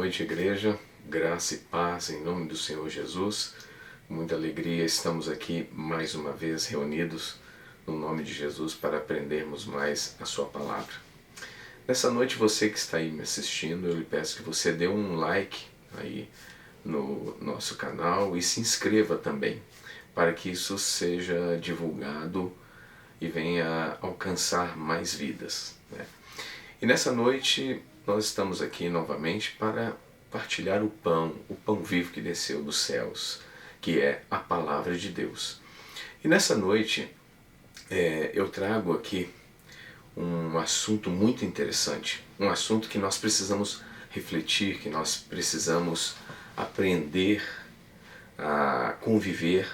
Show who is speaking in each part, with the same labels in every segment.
Speaker 1: noite, igreja. Graça e paz em nome do Senhor Jesus. Com muita alegria estamos aqui mais uma vez reunidos no nome de Jesus para aprendermos mais a sua palavra. Nessa noite, você que está aí me assistindo, eu lhe peço que você dê um like aí no nosso canal e se inscreva também, para que isso seja divulgado e venha alcançar mais vidas, né? E nessa noite nós estamos aqui novamente para partilhar o pão vivo que desceu dos céus, que é a palavra de Deus. E nessa noite eu trago aqui um assunto muito interessante, um assunto que nós precisamos refletir, que nós precisamos aprender a conviver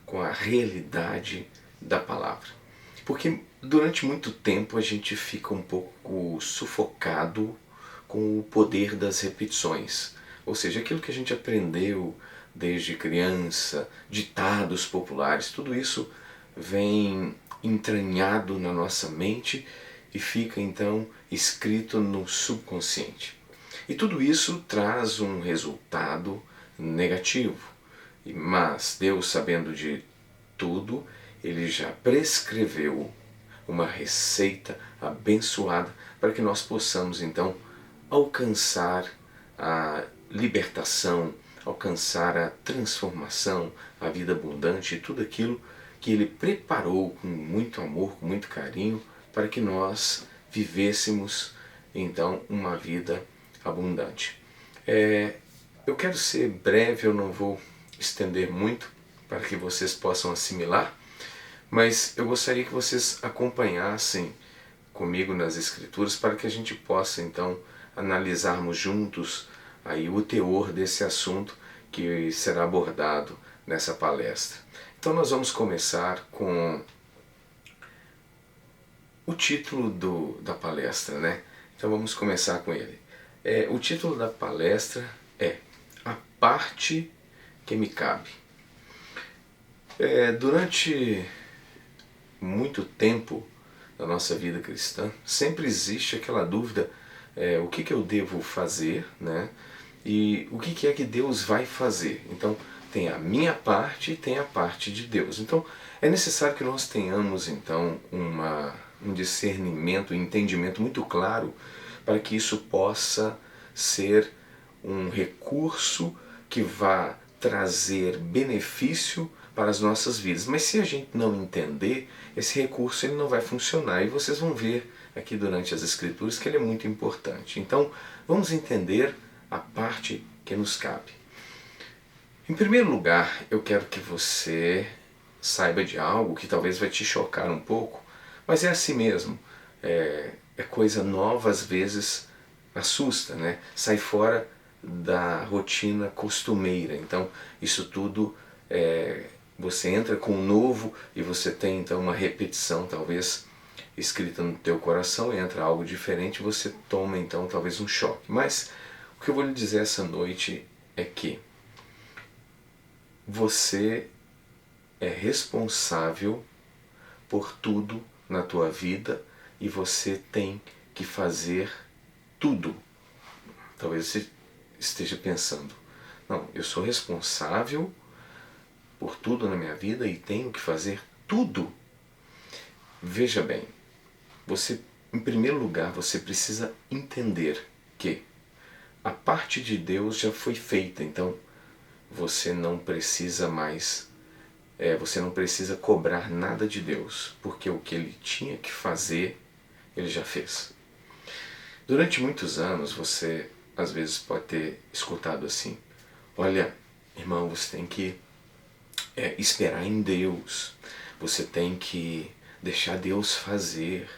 Speaker 1: com a realidade da palavra. Porque durante muito tempo a gente fica um pouco sufocado com o poder das repetições. Ou seja, aquilo que a gente aprendeu desde criança, ditados populares, tudo isso vem entranhado na nossa mente e fica então escrito no subconsciente. E tudo isso traz um resultado negativo. Mas Deus, sabendo de tudo, Ele já prescreveu uma receita abençoada para que nós possamos então alcançar a libertação, alcançar a transformação, a vida abundante e tudo aquilo que Ele preparou com muito amor, com muito carinho, para que nós vivêssemos então uma vida abundante. Eu quero ser breve, eu não vou estender muito para que vocês possam assimilar, mas eu gostaria que vocês acompanhassem comigo nas Escrituras para que a gente possa então analisarmos juntos aí o teor desse assunto que será abordado nessa palestra. Então nós vamos começar com o título da palestra, né? Então vamos começar com ele. O título da palestra é A Parte que Me Cabe. Durante muito tempo da nossa vida cristã, sempre existe aquela dúvida, o que eu devo fazer, né? E o que é que Deus vai fazer. Então, tem a minha parte e tem a parte de Deus. Então, é necessário que nós tenhamos, então, um discernimento, um entendimento muito claro para que isso possa ser um recurso que vá trazer benefício para as nossas vidas. Mas se a gente não entender, esse recurso ele não vai funcionar. E vocês vão ver aqui durante as Escrituras que ele é muito importante. Então, vamos entender a parte que nos cabe. Em primeiro lugar, eu quero que você saiba de algo que talvez vai te chocar um pouco, mas é assim mesmo. É coisa nova, às vezes assusta, né? Sai fora da rotina costumeira. Então, isso tudo você entra com o novo e você tem então uma repetição, talvez escrita no teu coração, e entra algo diferente, você toma então talvez um choque. Mas o que eu vou lhe dizer essa noite é que você é responsável por tudo na tua vida e você tem que fazer tudo. Talvez você esteja pensando, não, eu sou responsável por tudo na minha vida e tenho que fazer tudo. Veja bem, você, em primeiro lugar, você precisa entender que a parte de Deus já foi feita, então você não precisa mais, você não precisa cobrar nada de Deus, porque o que Ele tinha que fazer, Ele já fez. Durante muitos anos você às vezes pode ter escutado assim, olha, irmão, você tem que esperar em Deus, você tem que deixar Deus fazer,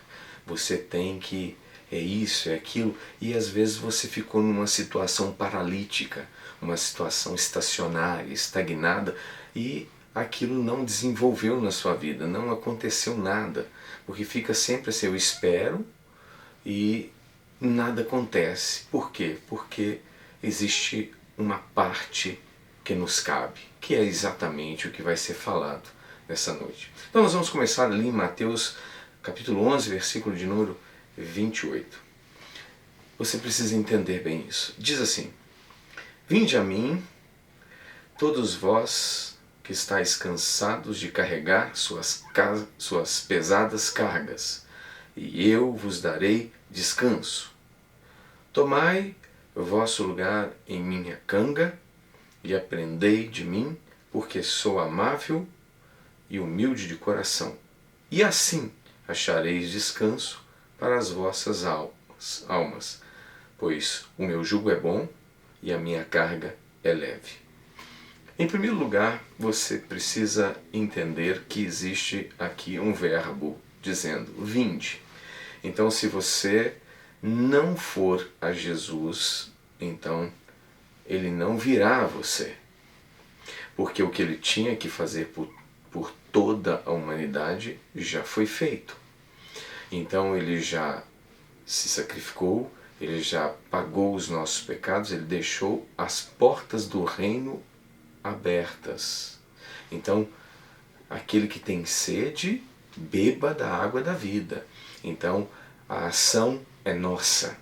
Speaker 1: você tem que isso, aquilo, e às vezes você ficou numa situação paralítica, uma situação estacionária, estagnada, e aquilo não desenvolveu na sua vida, não aconteceu nada, porque fica sempre assim, eu espero e nada acontece. Por quê? Porque existe uma parte que nos cabe, que é exatamente o que vai ser falado nessa noite. Então nós vamos começar ali em Mateus capítulo 11, versículo de número 28. Você precisa entender bem isso. Diz assim, Vinde a mim, todos vós que estáis cansados de carregar suas pesadas cargas, e eu vos darei descanso. Tomai o vosso lugar em minha canga e aprendei de mim, porque sou amável e humilde de coração. E assim achareis descanso para as vossas almas, pois o meu jugo é bom e a minha carga é leve. Em primeiro lugar, você precisa entender que existe aqui um verbo dizendo vinde. Então, se você não for a Jesus, então ele não virá a você. Porque o que ele tinha que fazer por toda a humanidade já foi feito. Então ele já se sacrificou, ele já pagou os nossos pecados, ele deixou as portas do reino abertas. Então, aquele que tem sede, beba da água da vida. Então, a ação é nossa.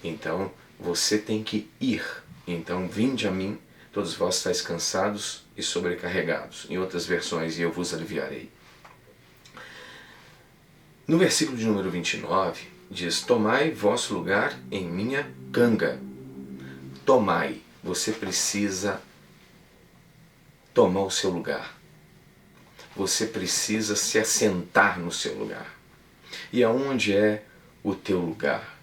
Speaker 1: Então, você tem que ir. Então, vinde a mim, todos vós estáis cansados e sobrecarregados. Em outras versões, e eu vos aliviarei. No versículo de número 29, diz, tomai vosso lugar em minha canga. Tomai, você precisa tomar o seu lugar. Você precisa se assentar no seu lugar. E aonde é o teu lugar?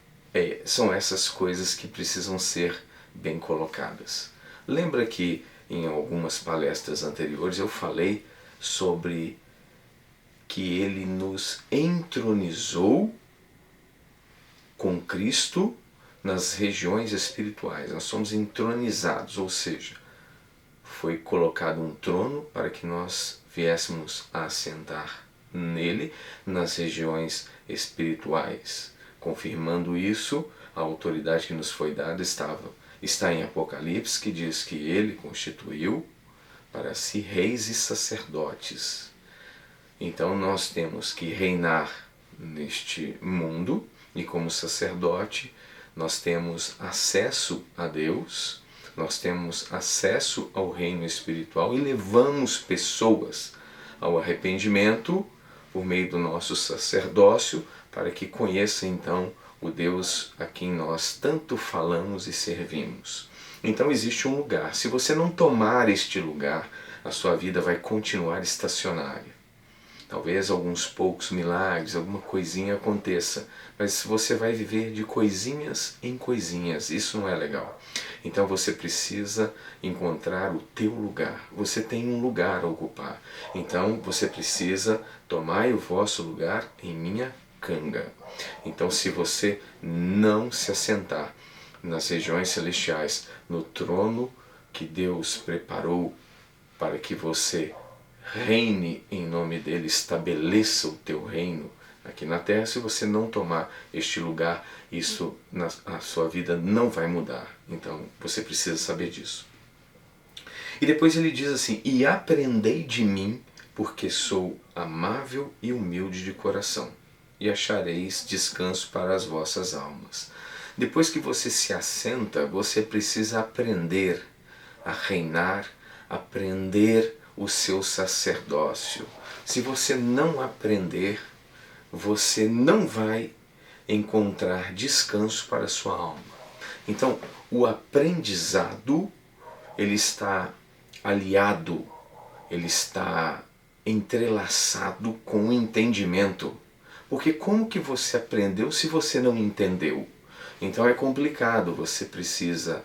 Speaker 1: São essas coisas que precisam ser bem colocadas. Lembra que em algumas palestras anteriores eu falei sobre que ele nos entronizou com Cristo nas regiões espirituais. Nós somos entronizados, ou seja, foi colocado um trono para que nós viéssemos a assentar nele nas regiões espirituais. Confirmando isso, a autoridade que nos foi dada está em Apocalipse, que diz que ele constituiu para si reis e sacerdotes. Então nós temos que reinar neste mundo e como sacerdote nós temos acesso a Deus, nós temos acesso ao reino espiritual e levamos pessoas ao arrependimento por meio do nosso sacerdócio para que conheça então o Deus a quem nós tanto falamos e servimos. Então existe um lugar. Se você não tomar este lugar, a sua vida vai continuar estacionária. Talvez alguns poucos milagres, alguma coisinha aconteça, mas você vai viver de coisinhas em coisinhas. Isso não é legal. Então você precisa encontrar o teu lugar. Você tem um lugar a ocupar. Então você precisa tomar o vosso lugar em minha canga. Então se você não se assentar nas regiões celestiais, no trono que Deus preparou para que você reine em nome dele, estabeleça o teu reino aqui na terra, se você não tomar este lugar, isso a sua vida não vai mudar. Então você precisa saber disso. E depois ele diz assim, e aprendei de mim, porque sou amável e humilde de coração, e achareis descanso para as vossas almas. Depois que você se assenta, você precisa aprender a reinar, aprender o seu sacerdócio. Se você não aprender, você não vai encontrar descanso para a sua alma. Então, o aprendizado, ele está aliado, ele está entrelaçado com o entendimento. Porque como que você aprendeu se você não entendeu? Então é complicado, você precisa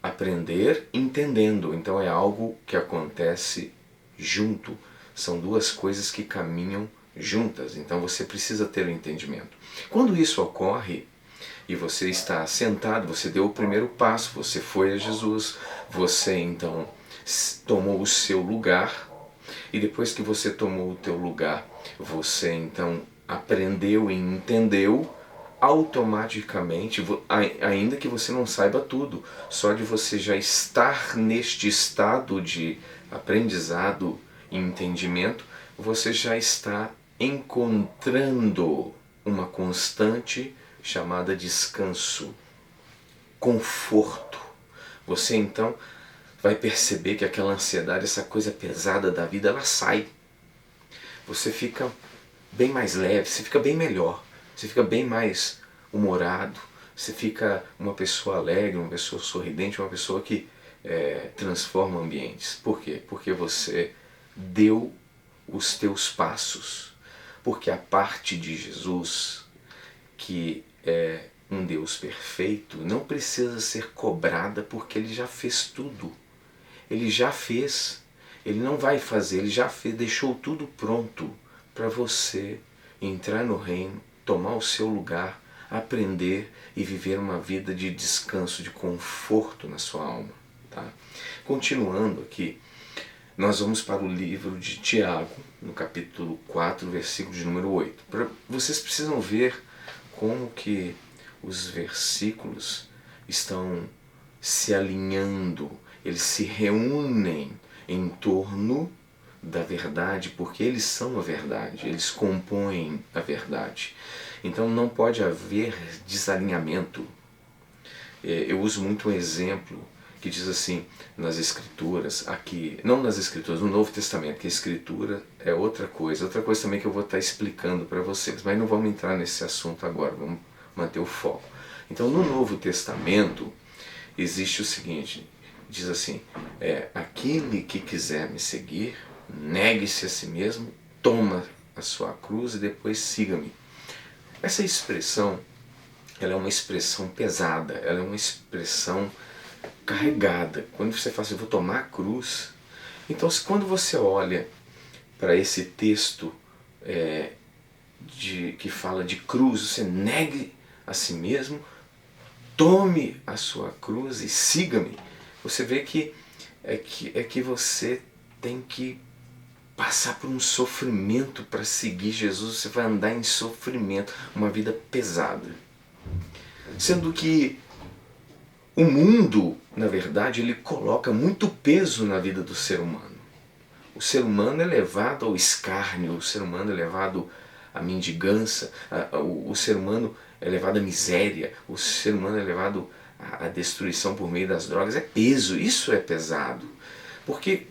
Speaker 1: aprender entendendo. Então é algo que acontece junto. São duas coisas que caminham juntas. Então você precisa ter o entendimento. Quando isso ocorre e você está sentado, você deu o primeiro passo, você foi a Jesus, você então tomou o seu lugar, e depois que você tomou o teu lugar, você então aprendeu e entendeu, automaticamente, ainda que você não saiba tudo, só de você já estar neste estado de aprendizado e entendimento, você já está encontrando uma constante chamada descanso, conforto. Você então vai perceber que aquela ansiedade, essa coisa pesada da vida, ela sai. Você fica bem mais leve, você fica bem melhor, você fica bem mais humorado, você fica uma pessoa alegre, uma pessoa sorridente, uma pessoa que transforma ambientes. Por quê? Porque você deu os teus passos. Porque a parte de Jesus, que é um Deus perfeito, não precisa ser cobrada porque Ele já fez tudo. Ele já fez. Ele não vai fazer, Ele já fez, deixou tudo pronto para você entrar no reino, tomar o seu lugar, aprender e viver uma vida de descanso, de conforto na sua alma. Tá? Continuando aqui, nós vamos para o livro de Tiago, no capítulo 4, versículo de número 8. Vocês precisam ver como que os versículos estão se alinhando, eles se reúnem em torno da verdade, porque eles são a verdade, eles compõem a verdade. Então não pode haver desalinhamento. Eu uso muito um exemplo que diz assim, nas Escrituras, aqui, não nas Escrituras, no Novo Testamento, que a Escritura é outra coisa também que eu vou estar explicando para vocês, mas não vamos entrar nesse assunto agora, vamos manter o foco. Então no Novo Testamento existe o seguinte, diz assim, aquele que quiser me seguir, negue-se a si mesmo, toma a sua cruz e depois siga-me. Essa expressão, ela é uma expressão pesada, ela é uma expressão carregada. Quando você fala assim, vou tomar a cruz. Então, quando você olha para esse texto que fala de cruz, você negue a si mesmo, tome a sua cruz e siga-me. Você vê que você tem que passar por um sofrimento para seguir Jesus. Você vai andar em sofrimento, uma vida pesada. Sendo que o mundo, na verdade, ele coloca muito peso na vida do ser humano. O ser humano é levado ao escárnio, o ser humano é levado à mendigança, o ser humano é levado à miséria, o ser humano é levado à destruição por meio das drogas. É peso, isso é pesado. Porque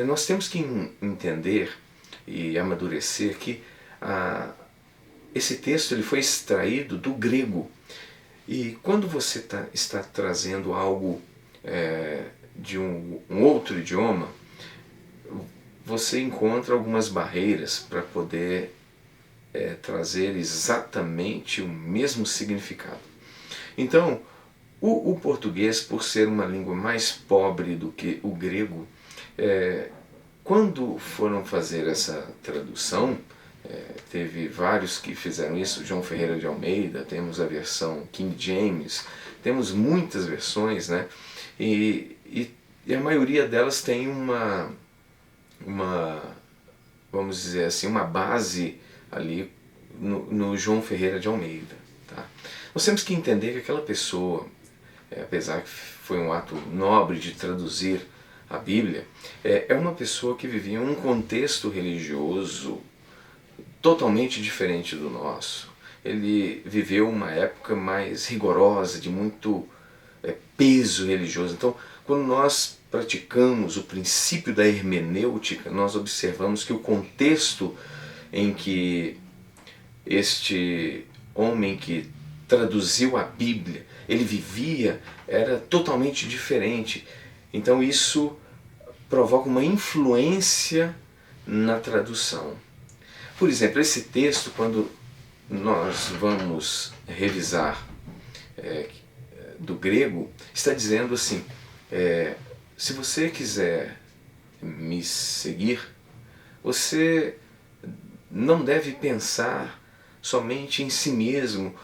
Speaker 1: nós temos que entender e amadurecer que esse texto ele foi extraído do grego. E quando você está trazendo algo de um outro idioma, você encontra algumas barreiras para poder trazer exatamente o mesmo significado. Então, o português, por ser uma língua mais pobre do que o grego, quando foram fazer essa tradução, teve vários que fizeram isso, João Ferreira de Almeida, temos a versão King James, temos muitas versões, né? E a maioria delas tem uma, vamos dizer assim, uma base ali no João Ferreira de Almeida. Tá? Nós temos que entender que aquela pessoa, apesar que foi um ato nobre de traduzir a Bíblia, é uma pessoa que vivia um contexto religioso totalmente diferente do nosso. Ele viveu uma época mais rigorosa, de muito peso religioso. Então, quando nós praticamos o princípio da hermenêutica, nós observamos que o contexto em que este homem que traduziu a Bíblia, ele vivia, era totalmente diferente. Então isso provoca uma influência na tradução. Por exemplo, esse texto, quando nós vamos revisar do grego, está dizendo assim, se você quiser me seguir, você não deve pensar somente em si mesmo,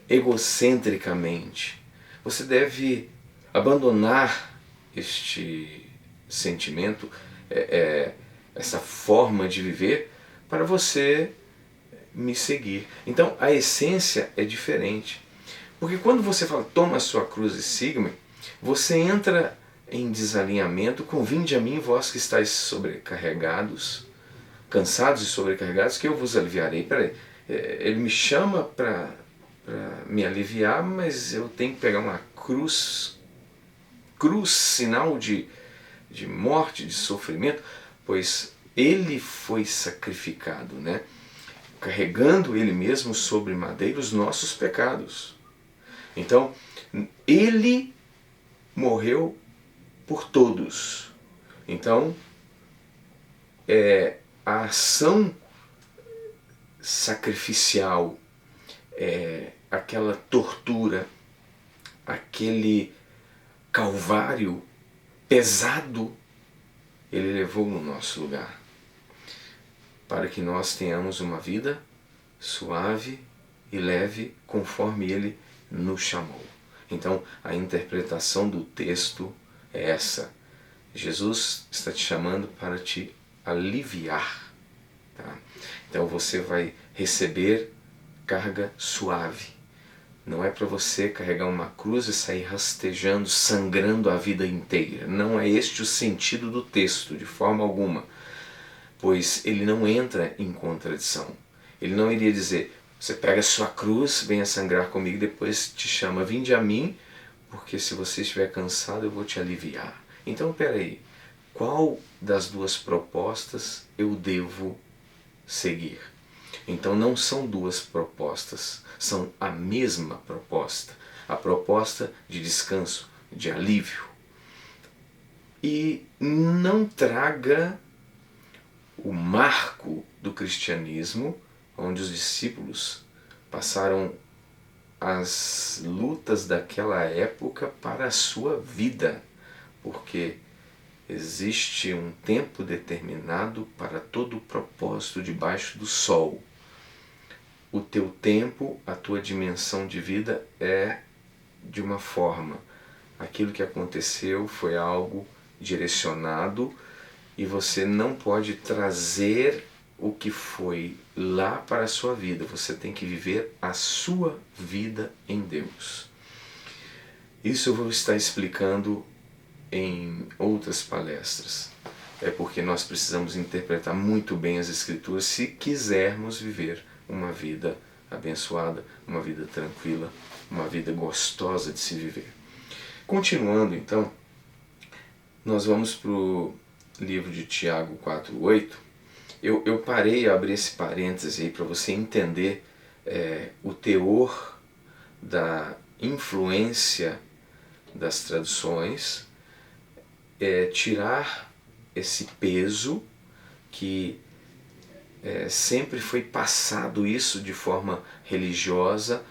Speaker 1: egocentricamente. Você deve abandonar este sentimento, essa forma de viver, para você me seguir. Então a essência é diferente. Porque quando você fala, toma a sua cruz e siga-me, você entra em desalinhamento com vinde a mim, vós que estáis sobrecarregados, cansados e sobrecarregados, que eu vos aliviarei. Peraí, ele me chama para me aliviar, mas eu tenho que pegar uma cruz cruz, sinal de morte, de sofrimento, pois ele foi sacrificado, né? Carregando ele mesmo sobre madeira os nossos pecados. Então, ele morreu por todos. Então, a ação sacrificial, aquela tortura, aquele calvário pesado, ele levou no nosso lugar, para que nós tenhamos uma vida suave e leve, conforme ele nos chamou. Então, a interpretação do texto é essa. Jesus está te chamando para te aliviar. Tá? Então, você vai receber carga suave. Não é para você carregar uma cruz e sair rastejando, sangrando a vida inteira. Não é este o sentido do texto, de forma alguma. Pois ele não entra em contradição. Ele não iria dizer, você pega a sua cruz, venha sangrar comigo, depois te chama, vinde a mim, porque se você estiver cansado eu vou te aliviar. Então, peraí, qual das duas propostas eu devo seguir? Então não são duas propostas, são a mesma proposta. A proposta de descanso, de alívio. E não traga o marco do cristianismo, onde os discípulos passaram as lutas daquela época para a sua vida, porque existe um tempo determinado para todo o propósito debaixo do sol. O teu tempo, a tua dimensão de vida é de uma forma. Aquilo que aconteceu foi algo direcionado e você não pode trazer o que foi lá para a sua vida. Você tem que viver a sua vida em Deus. Isso eu vou estar explicando em outras palestras. É porque nós precisamos interpretar muito bem as Escrituras se quisermos viver uma vida abençoada, uma vida tranquila, uma vida gostosa de se viver. Continuando então, nós vamos para o livro de Tiago 4:8. Eu parei a abrir esse parêntese aí para você entender o teor da influência das traduções, tirar esse peso que sempre foi passado isso de forma religiosa.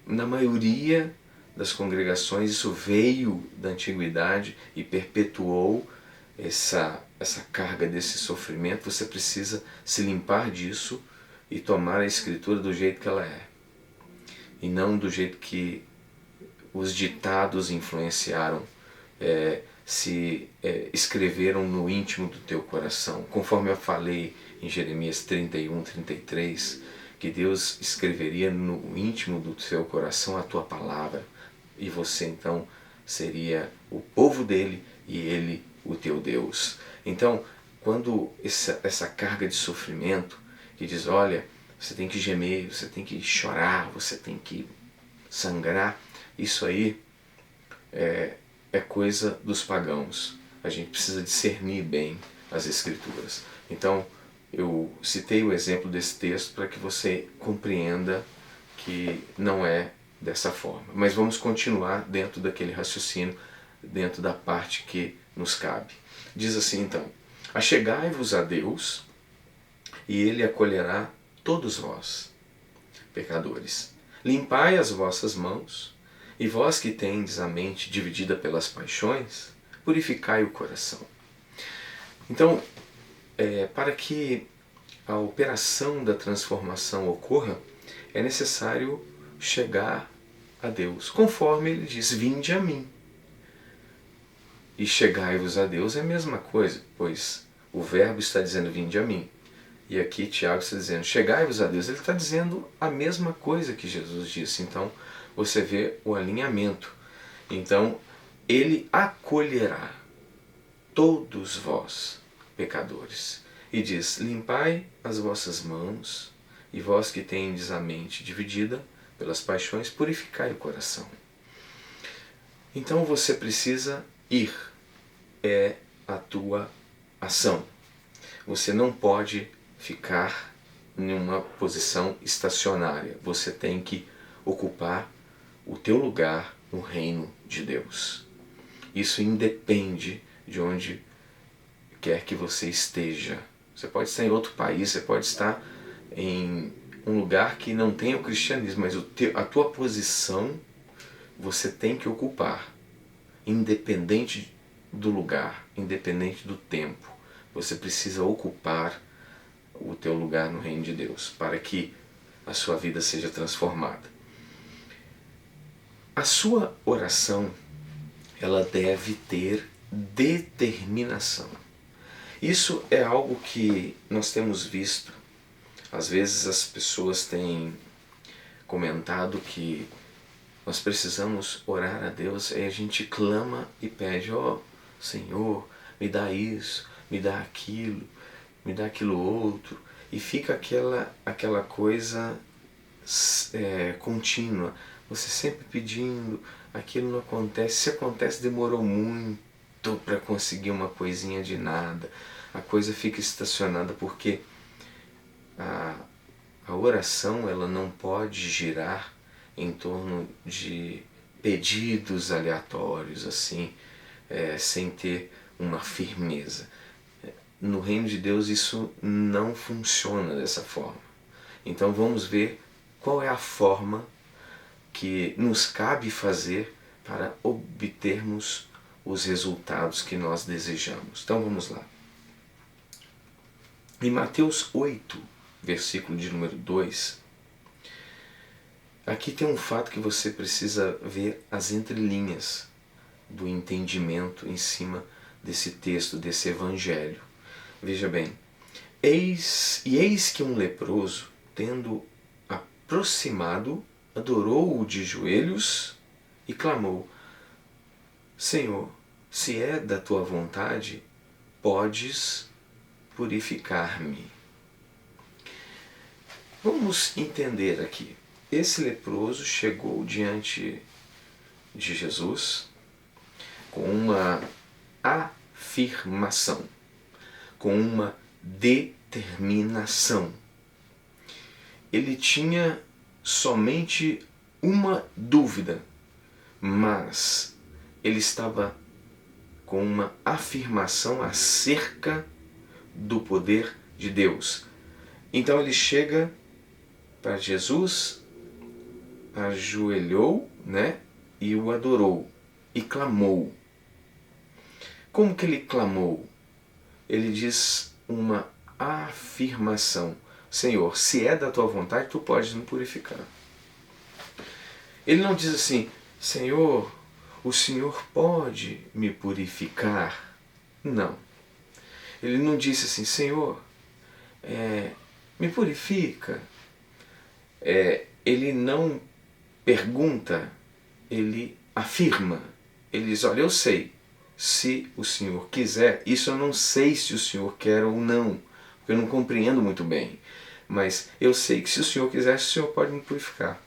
Speaker 1: Na maioria das congregações isso veio da antiguidade e perpetuou essa carga desse sofrimento. Você precisa se limpar disso e tomar a Escritura do jeito que ela é, e não do jeito que os ditados influenciaram, escreveram no íntimo do teu coração. Conforme eu falei em Jeremias 31:33, que Deus escreveria no íntimo do seu coração a tua palavra, e você então seria o povo dele e ele o teu Deus. Então, quando essa carga de sofrimento que diz, olha, você tem que gemer, você tem que chorar, você tem que sangrar, isso aí é coisa dos pagãos. A gente precisa discernir bem as Escrituras. Então, eu citei o exemplo desse texto para que você compreenda que não é dessa forma. Mas vamos continuar dentro daquele raciocínio, dentro da parte que nos cabe. Diz assim então, achegai-vos a Deus e Ele acolherá todos vós, pecadores. Limpai as vossas mãos, e vós que tendes a mente dividida pelas paixões, purificai o coração. Então, para que a operação da transformação ocorra, é necessário chegar a Deus, conforme ele diz, vinde a mim. E chegai-vos a Deus é a mesma coisa, pois o verbo está dizendo vinde a mim. E aqui Tiago está dizendo chegai-vos a Deus. Ele está dizendo a mesma coisa que Jesus disse. Então você vê o alinhamento. Então ele acolherá todos vós, pecadores. E diz, limpai as vossas mãos, e vós que tendes a mente dividida pelas paixões, purificai o coração. Então você precisa ir, é a tua ação. Você não pode ficar em uma posição estacionária. Você tem que ocupar o teu lugar no reino de Deus. Isso independe de onde quer que você esteja. Você pode estar em outro país, você pode estar em um lugar que não tem o cristianismo, mas a tua posição você tem que ocupar, independente do lugar, independente do tempo. Você precisa ocupar o teu lugar no reino de Deus para que a sua vida seja transformada. A sua oração, ela deve ter determinação. Isso é algo que nós temos visto. Às vezes as pessoas têm comentado que nós precisamos orar a Deus, aí a gente clama e pede, Senhor, me dá isso, me dá aquilo outro, e fica aquela coisa contínua, você sempre pedindo, aquilo não acontece, se acontece demorou muito para conseguir uma coisinha de nada, a coisa fica estacionada porque a oração ela não pode girar em torno de pedidos aleatórios assim, sem ter uma firmeza. No reino de Deus isso não funciona dessa forma. Então vamos ver qual é a forma que nos cabe fazer para obtermos os resultados que nós desejamos. Então vamos lá. Em Mateus 8, versículo de número 2, aqui tem um fato que você precisa ver as entrelinhas do entendimento em cima desse texto, desse evangelho. Veja bem, eis que um leproso, tendo aproximado, adorou-o de joelhos e clamou: Senhor, se é da tua vontade, podes purificar-me. Vamos entender aqui. Esse leproso chegou diante de Jesus com uma afirmação, com uma determinação. Ele tinha somente uma dúvida, mas ele estava com uma afirmação acerca do poder de Deus. Então ele chega para Jesus, ajoelhou, e o adorou e clamou. Como que ele clamou? Ele diz uma afirmação: Senhor, se é da tua vontade, tu podes me purificar. Ele não diz assim: Senhor, o Senhor pode me purificar. Não. Ele não disse assim: Senhor, me purifica. Ele não pergunta, ele afirma. Ele diz: olha, eu sei, se o Senhor quiser, isso eu não sei se o Senhor quer ou não, porque eu não compreendo muito bem, mas eu sei que se o Senhor quiser, o Senhor pode me purificar.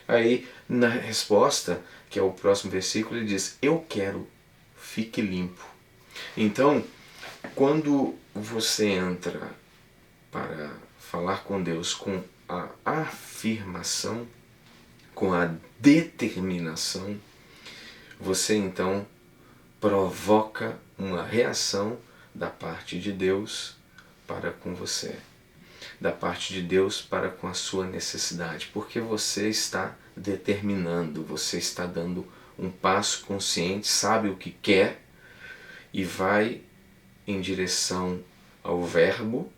Speaker 1: Aí, na resposta, que é o próximo versículo, ele diz: eu quero, fique limpo. Então, quando você entra para falar com Deus com a afirmação, com a determinação, você então provoca uma reação da parte de Deus para com você, da parte de Deus para com a sua necessidade, porque você está determinando, você está dando um passo consciente, sabe o que quer e vai em direção ao verbo,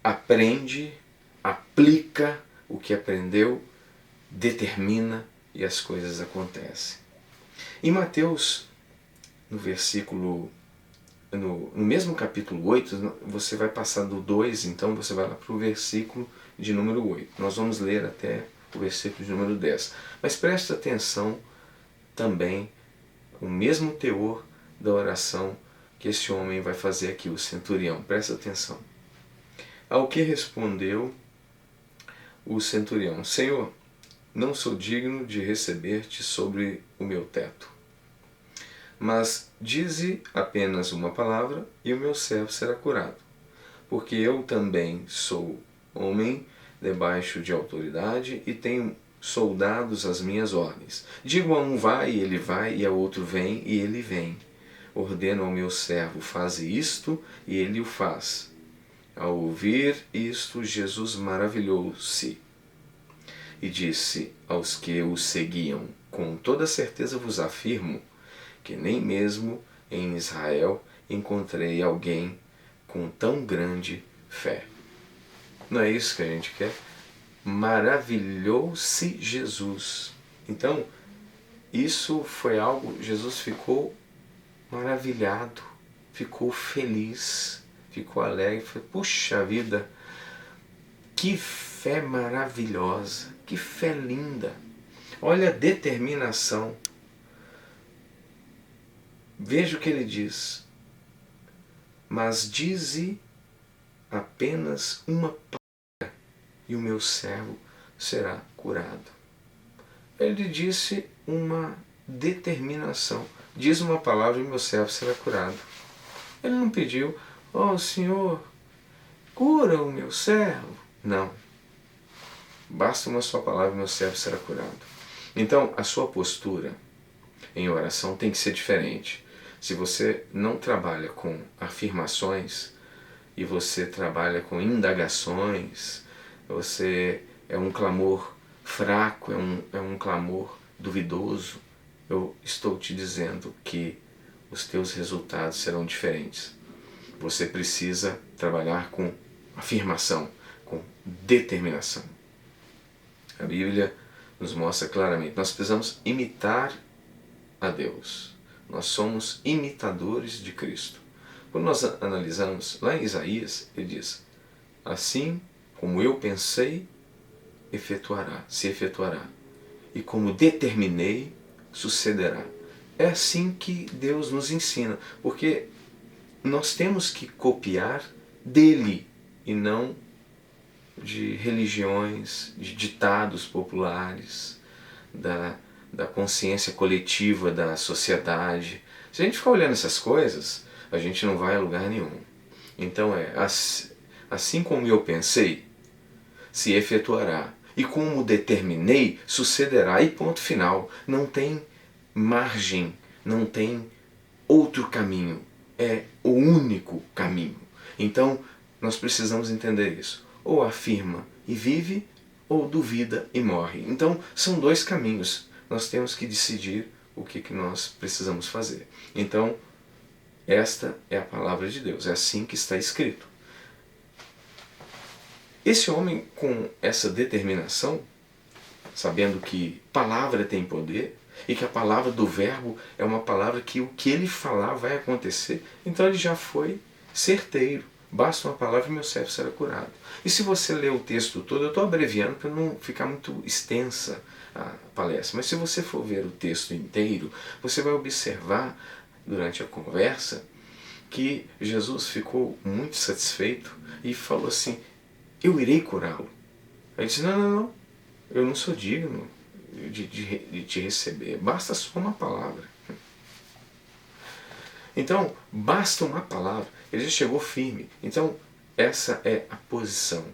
Speaker 1: aprende, aplica o que aprendeu, determina e as coisas acontecem. Em Mateus, no mesmo capítulo 8, você vai passar do 2, então você vai lá para o versículo de número 8. Nós vamos ler até o versículo de número 10. Mas preste atenção também o mesmo teor da oração que esse homem vai fazer aqui, o centurião. Presta atenção. Ao que respondeu o centurião: Senhor, não sou digno de receber-te sobre o meu teto. Mas dize apenas uma palavra e o meu servo será curado. Porque eu também sou homem debaixo de autoridade e tenho soldados às minhas ordens. Digo a um vai e ele vai, e a outro vem e ele vem. Ordeno ao meu servo, faze isto, e ele o faz. Ao ouvir isto, Jesus maravilhou-se e disse aos que o seguiam, com toda certeza vos afirmo que nem mesmo em Israel encontrei alguém com tão grande fé. Não é isso que a gente quer? Maravilhou-se Jesus. Então, isso foi algo, Jesus ficou maravilhado, ficou feliz, ficou alegre, falou, puxa vida, que fé maravilhosa, que fé linda. Olha a determinação. Veja o que ele diz. Mas dize apenas uma palavra e o meu servo será curado. Ele disse uma determinação. Diz uma palavra e o meu servo será curado. Ele não pediu, ó Senhor, cura o meu servo. Não. Basta uma só palavra e o meu servo será curado. Então, a sua postura em oração tem que ser diferente. Se você não trabalha com afirmações e você trabalha com indagações, você é um clamor fraco, é um clamor duvidoso, eu estou te dizendo que os teus resultados serão diferentes. Você precisa trabalhar com afirmação, com determinação. A Bíblia nos mostra claramente, nós precisamos imitar a Deus. Nós somos imitadores de Cristo. Quando nós analisamos, lá em Isaías, ele diz, assim como eu pensei, se efetuará. E como determinei, sucederá. É assim que Deus nos ensina, porque nós temos que copiar dele e não de religiões, de ditados populares, da consciência coletiva da sociedade. Se a gente ficar olhando essas coisas, a gente não vai a lugar nenhum. Então assim como eu pensei, se efetuará. E como determinei, sucederá. E ponto final. Não tem margem, não tem outro caminho. É o único caminho. Então, nós precisamos entender isso. Ou afirma e vive, ou duvida e morre. Então, são dois caminhos. Nós temos que decidir o que nós precisamos fazer. Então, esta é a palavra de Deus. É assim que está escrito. Esse homem, com essa determinação, sabendo que palavra tem poder e que a palavra do verbo é uma palavra que o que ele falar vai acontecer, então ele já foi certeiro. Basta uma palavra e meu servo será curado. E se você ler o texto todo, eu estou abreviando para não ficar muito extensa a palestra, mas se você for ver o texto inteiro, você vai observar durante a conversa que Jesus ficou muito satisfeito e falou assim, eu irei curá-lo. Ele disse, não, eu não sou digno de te receber, basta só uma palavra. Então, basta uma palavra, ele já chegou firme. Então, essa é a posição,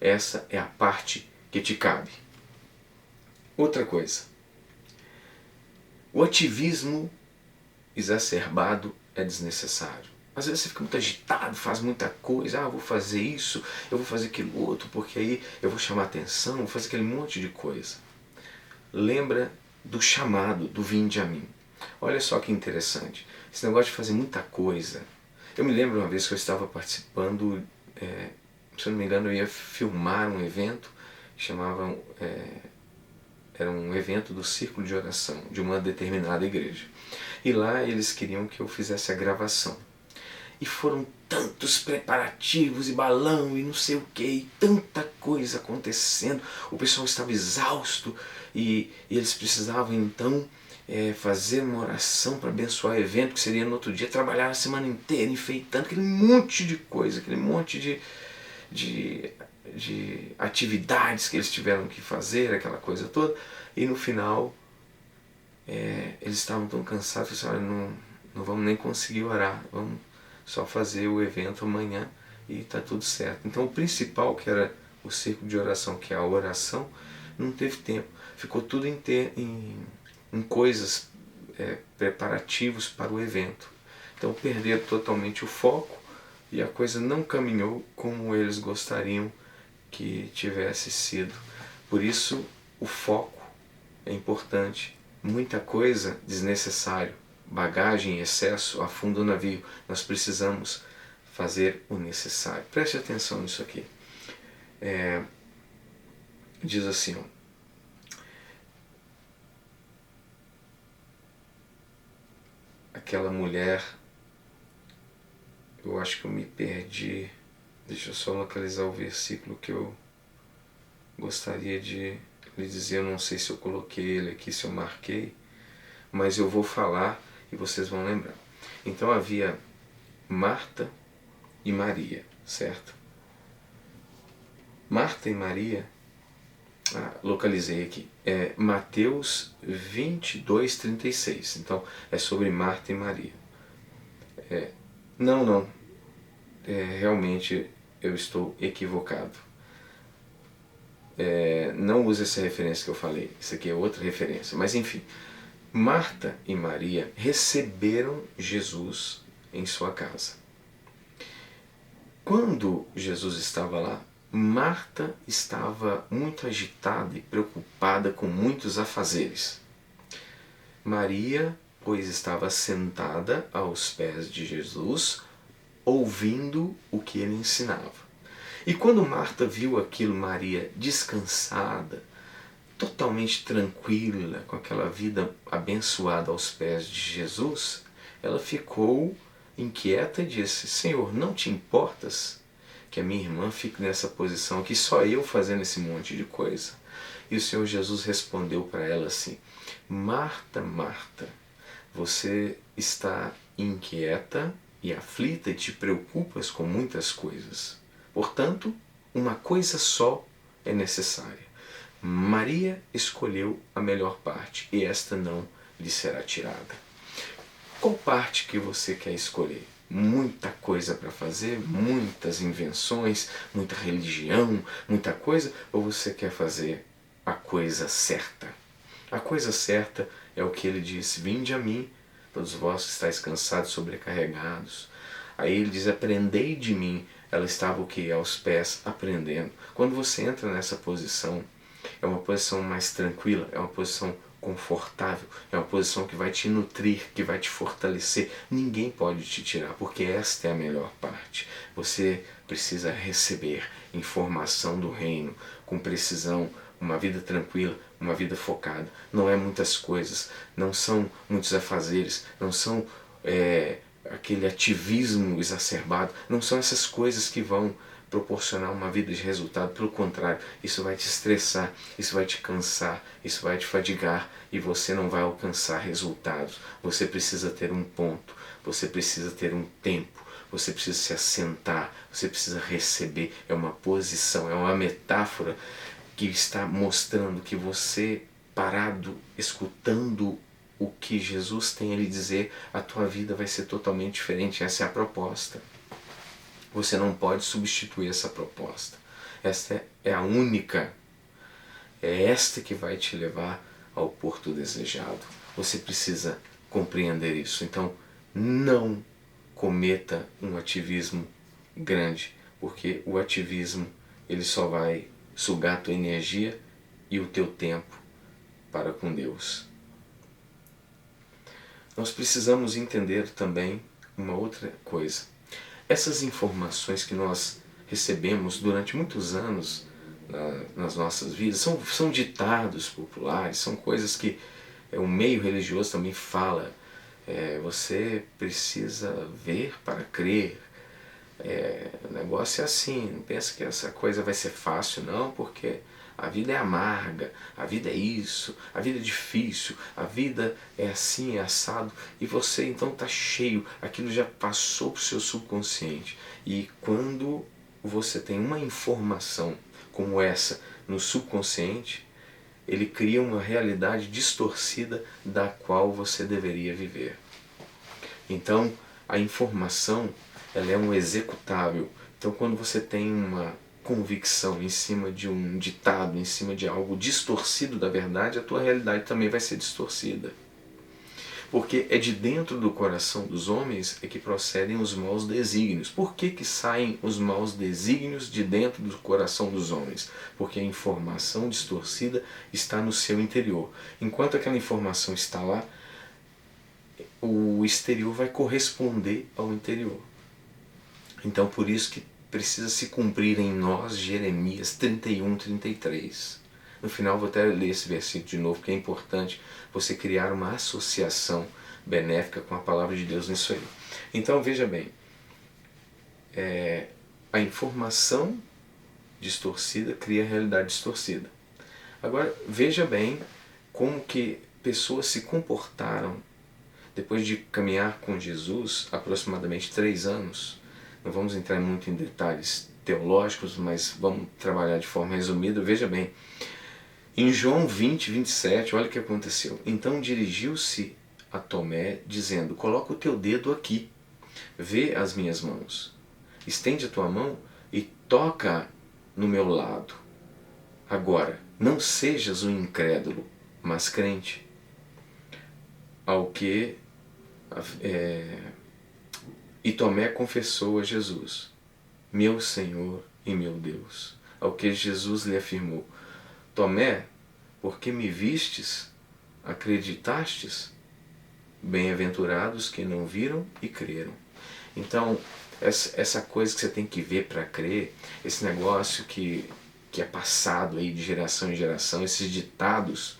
Speaker 1: essa é a parte que te cabe. Outra coisa, o ativismo exacerbado é desnecessário. Às vezes você fica muito agitado, faz muita coisa, eu vou fazer isso, eu vou fazer aquilo outro, porque aí eu vou chamar atenção, vou fazer aquele monte de coisa. Lembra do chamado, do vinde a mim. Olha só que interessante, esse negócio de fazer muita coisa. Eu me lembro uma vez que eu estava participando, se eu não me engano, eu ia filmar um evento, chamava, era um evento do círculo de oração, de uma determinada igreja. E lá eles queriam que eu fizesse a gravação. E foram tantos preparativos e balão e não sei o que, e tanta coisa acontecendo. O pessoal estava exausto e eles precisavam então fazer uma oração para abençoar o evento, que seria no outro dia, trabalhar a semana inteira enfeitando aquele monte de coisa, aquele monte de de atividades que eles tiveram que fazer, aquela coisa toda, e no final eles estavam tão cansados que disseram, não vamos nem conseguir orar, vamos só fazer o evento amanhã e está tudo certo. Então o principal, que era o círculo de oração, que é a oração, não teve tempo, ficou tudo em coisas, preparativos para o evento. Então perderam totalmente o foco e a coisa não caminhou como eles gostariam que tivesse sido. Por isso o foco é importante. Muita coisa desnecessário, bagagem em excesso afunda o navio. Nós precisamos fazer o necessário. Preste atenção nisso aqui. Diz assim, aquela mulher, eu acho que eu me perdi, deixa eu só localizar o versículo que eu gostaria de lhe dizer, eu não sei se eu coloquei ele aqui, se eu marquei, mas eu vou falar e vocês vão lembrar. Então havia Marta e Maria, certo? Marta e Maria, localizei aqui, Mateus 22, 36, então é sobre Marta e Maria. Não, realmente eu estou equivocado. Não use essa referência que eu falei, isso aqui é outra referência, mas enfim, Marta e Maria receberam Jesus em sua casa. Quando Jesus estava lá, Marta estava muito agitada e preocupada com muitos afazeres. Maria, pois, estava sentada aos pés de Jesus, ouvindo o que ele ensinava. E quando Marta viu aquilo, Maria descansada, totalmente tranquila, com aquela vida abençoada aos pés de Jesus, ela ficou inquieta e disse, Senhor, não te importas que a minha irmã fique nessa posição aqui, só eu fazendo esse monte de coisa? E o Senhor Jesus respondeu para ela assim, Marta, Marta, você está inquieta e aflita e te preocupas com muitas coisas. Portanto, uma coisa só é necessária. Maria escolheu a melhor parte e esta não lhe será tirada. Qual parte que você quer escolher? Muita coisa para fazer, muitas invenções, muita religião, muita coisa, ou você quer fazer a coisa certa? A coisa certa é o que ele diz, vinde a mim, todos vós que estáis cansados, sobrecarregados. Aí ele diz, aprendei de mim. Ela estava o que? Aos pés, aprendendo. Quando você entra nessa posição, é uma posição mais tranquila, é uma posição confortável, é uma posição que vai te nutrir, que vai te fortalecer. Ninguém pode te tirar, porque esta é a melhor parte. Você precisa receber informação do reino com precisão, uma vida tranquila, uma vida focada. Não é muitas coisas, não são muitos afazeres, não são aquele ativismo exacerbado, não são essas coisas que vão proporcionar uma vida de resultado. Pelo contrário, isso vai te estressar, isso vai te cansar, isso vai te fadigar e você não vai alcançar resultados. Você precisa ter um ponto, você precisa ter um tempo, você precisa se assentar, você precisa receber. É uma posição, é uma metáfora que está mostrando que você, parado, escutando o que Jesus tem a lhe dizer, a tua vida vai ser totalmente diferente. Essa é a proposta. Você não pode substituir essa proposta. Esta é a única. É esta que vai te levar ao porto desejado. Você precisa compreender isso. Então, não cometa um ativismo grande, porque o ativismo ele só vai sugar a tua energia e o teu tempo para com Deus. Nós precisamos entender também uma outra coisa. Essas informações que nós recebemos durante muitos anos nas nossas vidas são ditados populares, são coisas que o meio religioso também fala. Você precisa ver para crer. O negócio é assim, não pensa que essa coisa vai ser fácil não, porque a vida é amarga, a vida é isso, a vida é difícil, a vida é assim, é assado, e você então está cheio, aquilo já passou para o seu subconsciente. E quando você tem uma informação como essa no subconsciente, ele cria uma realidade distorcida da qual você deveria viver. Então, a informação, ela é um executável. Então, quando você tem uma convicção em cima de um ditado, em cima de algo distorcido da verdade, a tua realidade também vai ser distorcida. Porque é de dentro do coração dos homens é que procedem os maus desígnios. Por que saem os maus desígnios de dentro do coração dos homens? Porque a informação distorcida está no seu interior. Enquanto aquela informação está lá, o exterior vai corresponder ao interior. Então por isso que precisa se cumprir em nós Jeremias 31, 33. No final vou até ler esse versículo de novo, porque é importante você criar uma associação benéfica com a palavra de Deus nisso aí. Então veja bem, a informação distorcida cria a realidade distorcida. Agora veja bem como que pessoas se comportaram depois de caminhar com Jesus aproximadamente 3 anos. Não vamos entrar muito em detalhes teológicos, mas vamos trabalhar de forma resumida. Veja bem, em João 20, 27, olha o que aconteceu. Então dirigiu-se a Tomé, dizendo: coloca o teu dedo aqui, vê as minhas mãos. Estende a tua mão e toca no meu lado. Agora, não sejas um incrédulo, mas crente. Ao que e Tomé confessou a Jesus: meu Senhor e meu Deus. Ao que Jesus lhe afirmou: Tomé, porque me vistes, acreditastes? Bem-aventurados que não viram e creram. Então, essa coisa que você tem que ver para crer, esse negócio que é passado aí de geração em geração, esses ditados,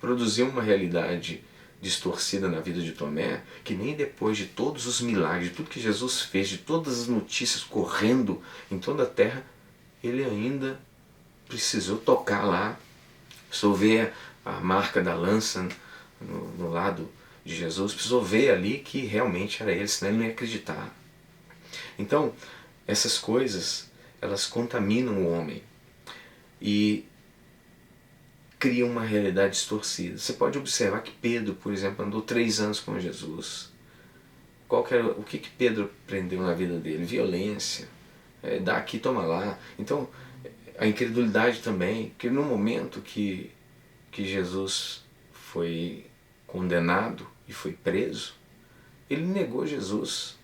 Speaker 1: produziu uma realidade distorcida na vida de Tomé, que nem depois de todos os milagres, de tudo que Jesus fez, de todas as notícias correndo em toda a terra, ele ainda precisou tocar lá, precisou ver a marca da lança no lado de Jesus, precisou ver ali que realmente era ele, senão ele não ia acreditar. Então, essas coisas, elas contaminam o homem e criam uma realidade distorcida. Você pode observar que Pedro, por exemplo, andou 3 anos com Jesus. O que Pedro aprendeu na vida dele? Violência, dá aqui, toma lá. Então, a incredulidade também, que no momento que Jesus foi condenado e foi preso, ele negou Jesus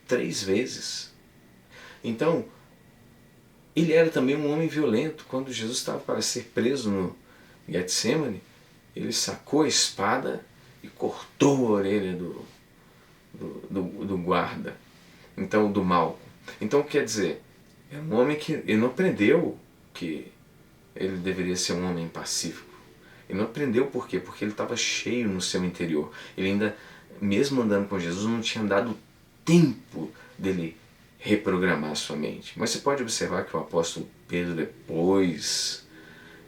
Speaker 1: 3 vezes. Então, ele era também um homem violento. Quando Jesus estava para ser preso no Getsemane, ele sacou a espada e cortou a orelha do guarda, então do mal. Então quer dizer, é um homem que ele não aprendeu que ele deveria ser um homem pacífico. Ele não aprendeu por quê? Porque ele estava cheio no seu interior. Ele ainda, mesmo andando com Jesus, não tinha dado tempo dele reprogramar sua mente. Mas você pode observar que o apóstolo Pedro, depois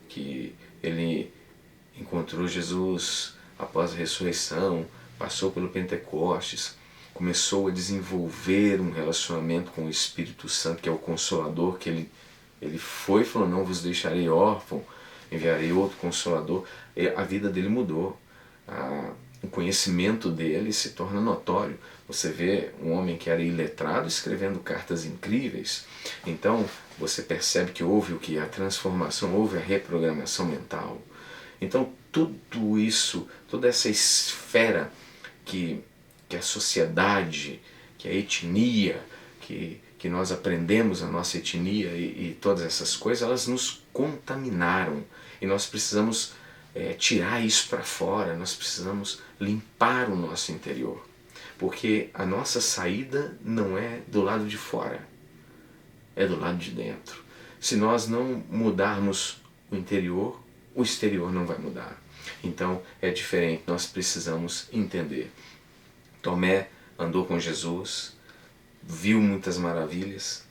Speaker 1: que ele encontrou Jesus após a ressurreição, passou pelo Pentecostes, começou a desenvolver um relacionamento com o Espírito Santo, que é o Consolador, que ele foi e falou: não vos deixarei órfão, enviarei outro Consolador. E a vida dele mudou, o conhecimento dele se torna notório. Você vê um homem que era iletrado escrevendo cartas incríveis. Então você percebe que houve o que? A transformação, houve a reprogramação mental. Então tudo isso, toda essa esfera que a sociedade, que a etnia, que nós aprendemos a nossa etnia e todas essas coisas, elas nos contaminaram. E nós precisamos tirar isso para fora, nós precisamos limpar o nosso interior. Porque a nossa saída não é do lado de fora, é do lado de dentro. Se nós não mudarmos o interior, o exterior não vai mudar. Então é diferente, nós precisamos entender. Tomé andou com Jesus, viu muitas maravilhas,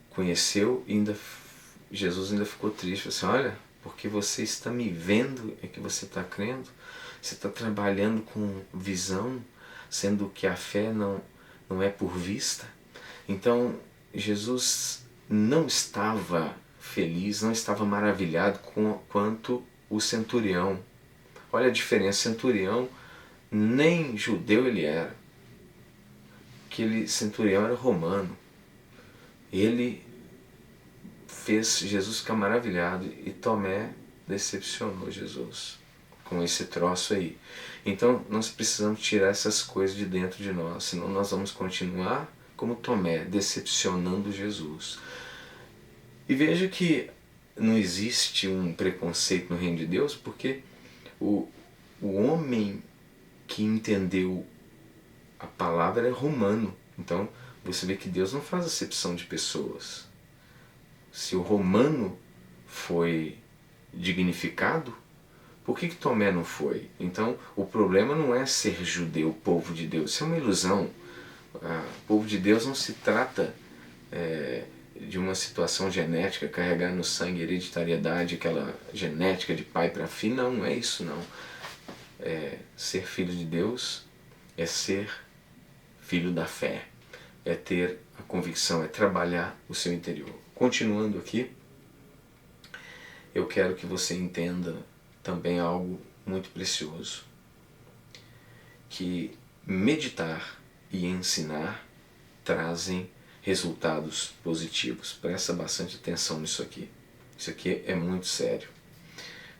Speaker 1: conheceu e Jesus ainda ficou triste. Falou assim: olha, porque você está me vendo é que você está crendo, você está trabalhando com visão, sendo que a fé não é por vista. Então Jesus não estava feliz, não estava maravilhado quanto o centurião. Olha a diferença, centurião nem judeu ele era. Aquele centurião era romano. Ele fez Jesus ficar maravilhado e Tomé decepcionou Jesus com esse troço aí. Então nós precisamos tirar essas coisas de dentro de nós, senão nós vamos continuar como Tomé, decepcionando Jesus. E veja que não existe um preconceito no reino de Deus, porque o homem que entendeu a palavra é romano. Então você vê que Deus não faz acepção de pessoas. Se o romano foi dignificado, por que Tomé não foi? Então o problema não é ser judeu, povo de Deus. Isso é uma ilusão. O povo de Deus não se trata de uma situação genética, carregar no sangue hereditariedade, aquela genética de pai para filho. Não é isso não. Ser filho de Deus é ser filho da fé, é ter a convicção, é trabalhar o seu interior. Continuando aqui, eu quero que você entenda também algo muito precioso, que meditar e ensinar trazem resultados positivos. Presta bastante atenção nisso aqui. Isso aqui é muito sério.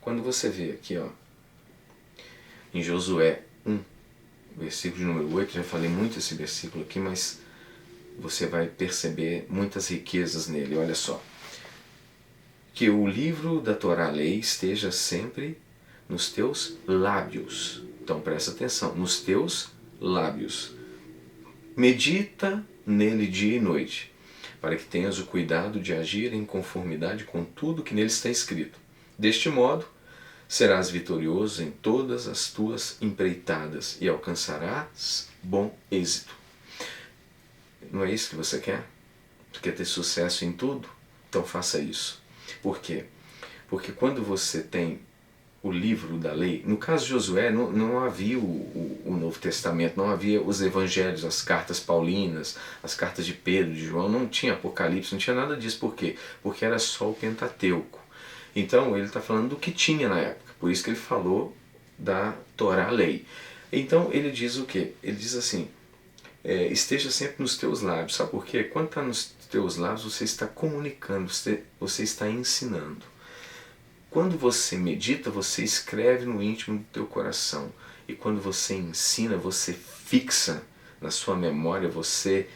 Speaker 1: Quando você vê aqui, ó, em Josué 1, versículo de número 8, já falei muito esse versículo aqui, mas você vai perceber muitas riquezas nele. Olha só. Que o livro da Torá, a lei, esteja sempre nos teus lábios. Então presta atenção, nos teus lábios. Medita nele dia e noite, para que tenhas o cuidado de agir em conformidade com tudo que nele está escrito. Deste modo, serás vitorioso em todas as tuas empreitadas e alcançarás bom êxito. Não é isso que você quer? Você quer ter sucesso em tudo? Então faça isso. Por quê? Porque quando você tem o livro da lei, no caso de Josué não havia o Novo Testamento, não havia os evangelhos, as cartas paulinas, as cartas de Pedro, de João, não tinha Apocalipse, não tinha nada disso. Por quê? Porque era só o Pentateuco. Então ele está falando do que tinha na época, por isso que ele falou da Torá, a lei. Então ele diz o quê? Ele diz assim, esteja sempre nos teus lábios. Sabe por quê? Quando está nos teus lábios, você está comunicando, você está ensinando. Quando você medita, você escreve no íntimo do teu coração. E quando você ensina, você fixa na sua memória, você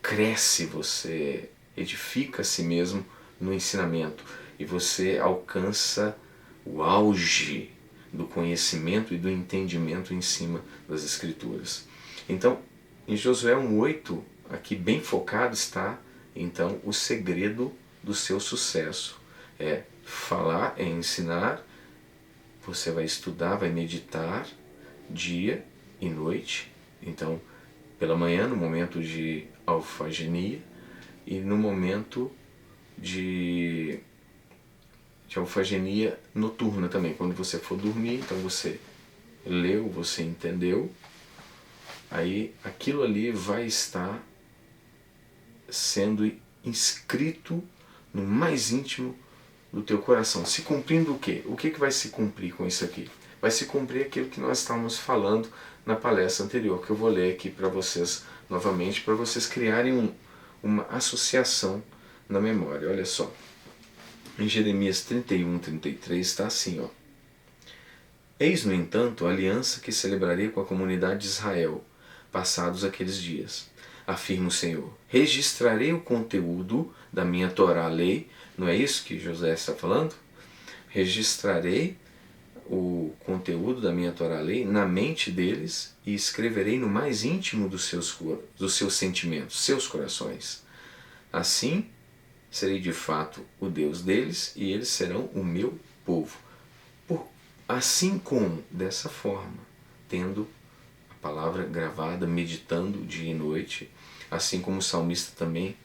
Speaker 1: cresce, você edifica a si mesmo no ensinamento. E você alcança o auge do conhecimento e do entendimento em cima das Escrituras. Então, em Josué 1,8, aqui bem focado está, então, o segredo do seu sucesso. É falar, é ensinar, você vai estudar, vai meditar dia e noite. Então, pela manhã, no momento de alfagenia, e no momento de alfagenia noturna também. Quando você for dormir, então você leu, você entendeu, aí aquilo ali vai estar sendo inscrito no mais íntimo do teu coração. Se cumprindo o quê? O que vai se cumprir com isso aqui? Vai se cumprir aquilo que nós estávamos falando na palestra anterior, que eu vou ler aqui para vocês novamente, para vocês criarem uma associação na memória. Olha só. Em Jeremias 31:33 está assim, ó. Eis, no entanto, a aliança que celebrarei com a comunidade de Israel, passados aqueles dias. Afirma o Senhor, registrarei o conteúdo da minha Torá, a lei. Não é isso que José está falando? Registrarei o conteúdo da minha Torá, a lei, na mente deles e escreverei no mais íntimo dos seus sentimentos, seus corações. Assim, serei de fato o Deus deles e eles serão o meu povo. Assim como, dessa forma, tendo a palavra gravada, meditando dia e noite, assim como o salmista também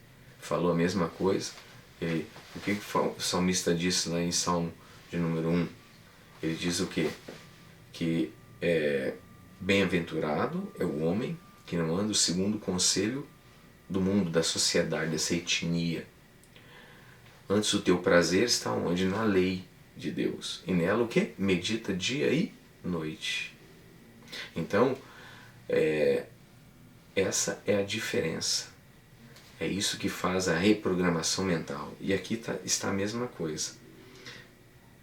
Speaker 1: falou a mesma coisa. O que o salmista disse lá em Salmo de número 1? Ele diz o quê? Que bem-aventurado é o homem que não anda segundo o conselho do mundo, da sociedade, dessa etnia. Antes o teu prazer está onde? Na lei de Deus. E nela o quê? Medita dia e noite. Então, essa é a diferença. É isso que faz a reprogramação mental. E aqui está a mesma coisa.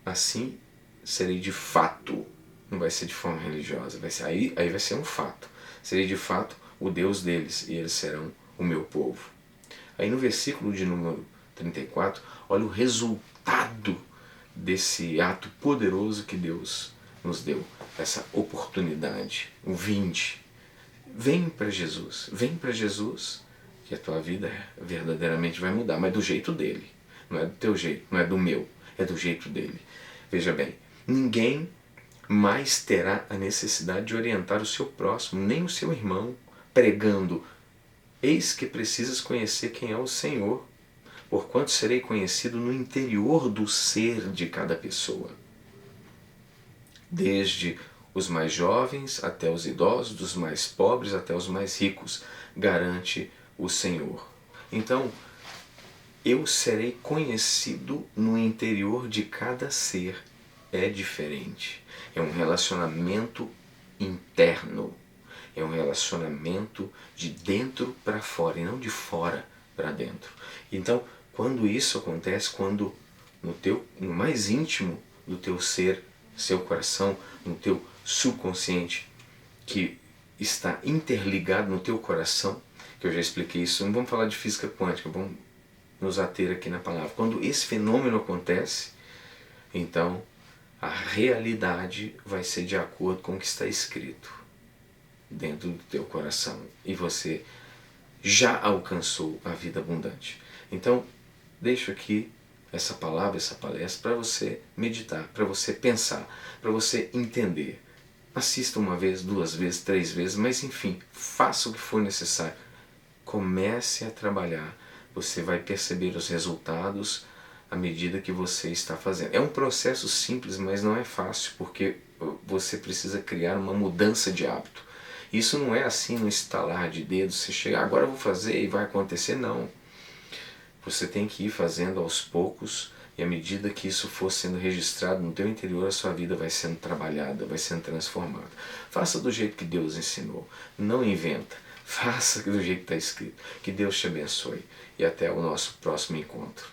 Speaker 1: Assim serei de fato, não vai ser de forma religiosa, aí vai ser um fato. Serei de fato o Deus deles e eles serão o meu povo. Aí no versículo de número 34, olha o resultado desse ato poderoso que Deus nos deu, essa oportunidade, o vinde. Vem para Jesus, que a tua vida verdadeiramente vai mudar, mas do jeito dele, não é do teu jeito, não é do meu, é do jeito dele. Veja bem, ninguém mais terá a necessidade de orientar o seu próximo, nem o seu irmão, pregando: eis que precisas conhecer quem é o Senhor, porquanto serei conhecido no interior do ser de cada pessoa. Desde os mais jovens até os idosos, dos mais pobres até os mais ricos, garante o Senhor. Então, eu serei conhecido no interior de cada ser. É diferente. É um relacionamento interno. É um relacionamento de dentro para fora e não de fora para dentro. Então, quando isso acontece, quando no mais íntimo do teu ser, seu coração, no teu subconsciente, que está interligado no teu coração, que eu já expliquei isso, não vamos falar de física quântica, vamos nos ater aqui na palavra. Quando esse fenômeno acontece, então a realidade vai ser de acordo com o que está escrito dentro do teu coração e você já alcançou a vida abundante. Então, deixo aqui essa palavra, essa palestra para você meditar, para você pensar, para você entender. Assista uma vez, 2 vezes, 3 vezes, mas enfim, faça o que for necessário. Comece a trabalhar. Você vai perceber os resultados à medida que você está fazendo. É um processo simples, mas não é fácil, porque você precisa criar uma mudança de hábito. Isso não é assim no estalar de dedos, você chega, agora eu vou fazer e vai acontecer, não. Você tem que ir fazendo aos poucos e à medida que isso for sendo registrado no teu interior, a sua vida vai sendo trabalhada, vai sendo transformada. Faça do jeito que Deus ensinou, não inventa. Faça do jeito que está escrito. Que Deus te abençoe e até o nosso próximo encontro.